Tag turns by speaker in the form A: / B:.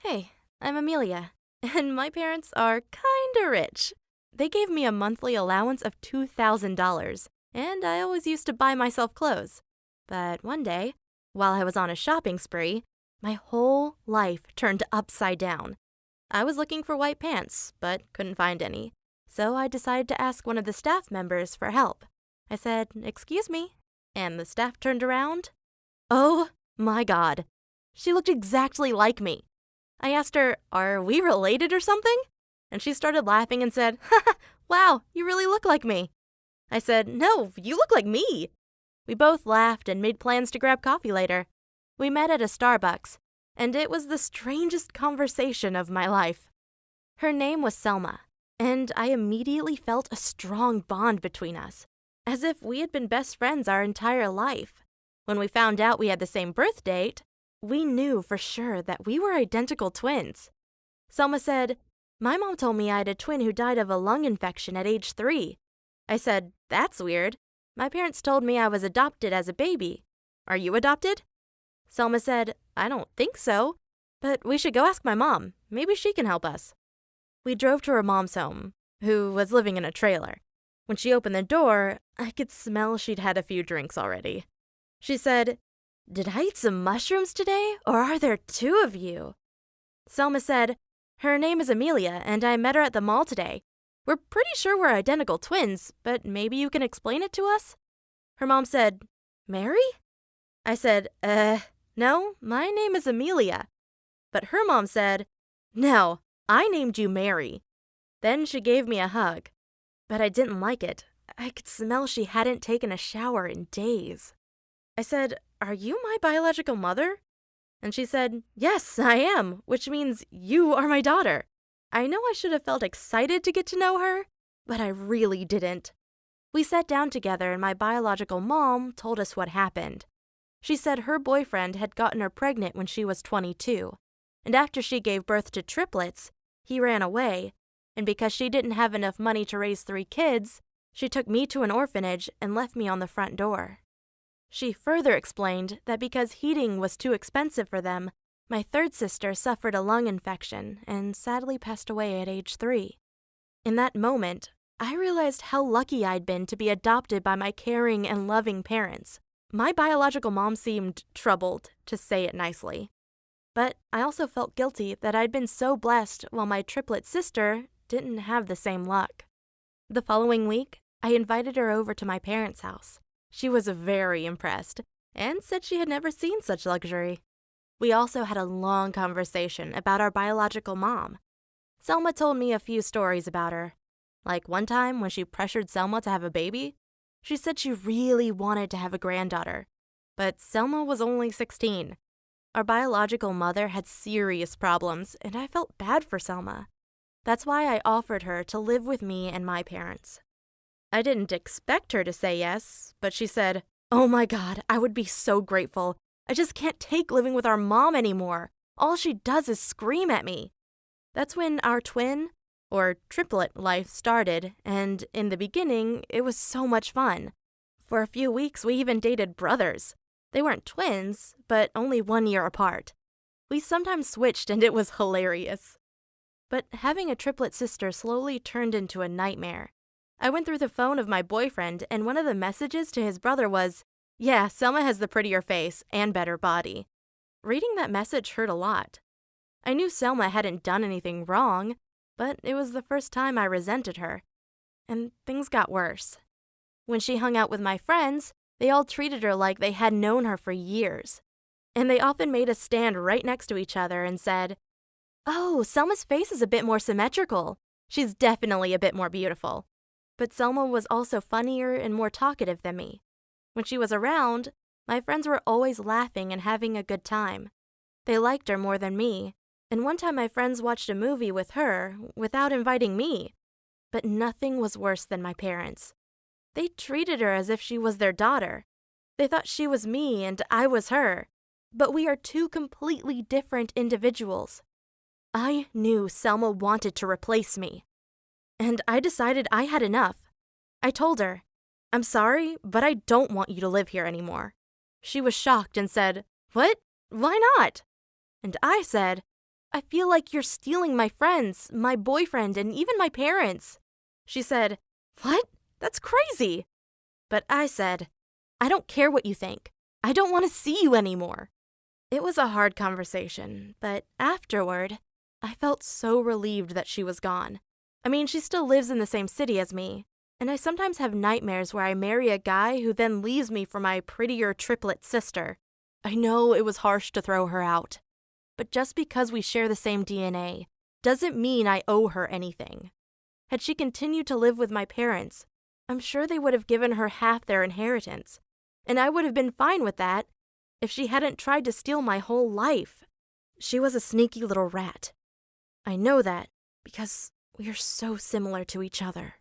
A: Hey, I'm Amelia, and my parents are kinda rich. They gave me a monthly allowance of $2,000, and I always used to buy myself clothes. But one day, while I was on a shopping spree, my whole life turned upside down. I was looking for white pants, but couldn't find any. So I decided to ask one of the staff members for help. I said, "Excuse me," and the staff turned around. Oh my God. She looked exactly like me. I asked her, "Are we related or something?" And she started laughing and said, "Haha, wow, you really look like me." I said, "No, you look like me." We both laughed and made plans to grab coffee later. We met at a Starbucks, and it was the strangest conversation of my life. Her name was Selma, and I immediately felt a strong bond between us, as if we had been best friends our entire life. When we found out we had the same birth date, we knew for sure that we were identical twins. Selma said, "My mom told me I had a twin who died of a lung infection at age 3. I said, "That's weird. My parents told me I was adopted as a baby. Are you adopted?" Selma said, "I don't think so, but we should go ask my mom. Maybe she can help us." We drove to her mom's home, who was living in a trailer. When she opened the door, I could smell she'd had a few drinks already. She said, "Did I eat some mushrooms today, or are there 2 of you?" Selma said, "Her name is Amelia, and I met her at the mall today. We're pretty sure we're identical twins, but maybe you can explain it to us?" Her mom said, "Mary?" I said, no, my name is Amelia." But her mom said, "No, I named you Mary." Then she gave me a hug. But I didn't like it. I could smell she hadn't taken a shower in days. I said, "Are you my biological mother?" And she said, "Yes, I am, which means you are my daughter." I know I should have felt excited to get to know her, but I really didn't. We sat down together and my biological mom told us what happened. She said her boyfriend had gotten her pregnant when she was 22, and after she gave birth to triplets, he ran away, and because she didn't have enough money to raise 3 kids, she took me to an orphanage and left me on the front door. She further explained that because heating was too expensive for them, my 3rd sister suffered a lung infection and sadly passed away at age 3. In that moment, I realized how lucky I'd been to be adopted by my caring and loving parents. My biological mom seemed troubled, to say it nicely. But I also felt guilty that I'd been so blessed while my triplet sister didn't have the same luck. The following week, I invited her over to my parents' house. She was very impressed and said she had never seen such luxury. We also had a long conversation about our biological mom. Selma told me a few stories about her. Like one time when she pressured Selma to have a baby, she said she really wanted to have a granddaughter, but Selma was only 16. Our biological mother had serious problems, and I felt bad for Selma. That's why I offered her to live with me and my parents. I didn't expect her to say yes, but she said, "Oh my God, I would be so grateful. I just can't take living with our mom anymore. All she does is scream at me." That's when our twin, or triplet life started, and in the beginning, it was so much fun. For a few weeks, we even dated brothers. They weren't twins, but only 1 year apart. We sometimes switched and it was hilarious. But having a triplet sister slowly turned into a nightmare. I went through the phone of my boyfriend, and one of the messages to his brother was, "Yeah, Selma has the prettier face and better body." Reading that message hurt a lot. I knew Selma hadn't done anything wrong, but it was the first time I resented her. And things got worse. When she hung out with my friends, they all treated her like they had known her for years. And they often made us stand right next to each other and said, "Oh, Selma's face is a bit more symmetrical. She's definitely a bit more beautiful." But Selma was also funnier and more talkative than me. When she was around, my friends were always laughing and having a good time. They liked her more than me, and one time my friends watched a movie with her without inviting me. But nothing was worse than my parents. They treated her as if she was their daughter. They thought she was me and I was her. But we are 2 completely different individuals. I knew Selma wanted to replace me. And I decided I had enough. I told her, "I'm sorry, but I don't want you to live here anymore." She was shocked and said, "What? Why not?" And I said, I feel like you're stealing my friends, my boyfriend, and even my parents." She said, "What? That's crazy." But I said, "I don't care what you think. I don't want to see you anymore." It was a hard conversation, but afterward, I felt so relieved that she was gone. I mean, she still lives in the same city as me, and I sometimes have nightmares where I marry a guy who then leaves me for my prettier triplet sister. I know it was harsh to throw her out, but just because we share the same DNA doesn't mean I owe her anything. Had she continued to live with my parents, I'm sure they would have given her half their inheritance, and I would have been fine with that if she hadn't tried to steal my whole life. She was a sneaky little rat. I know that because we are so similar to each other.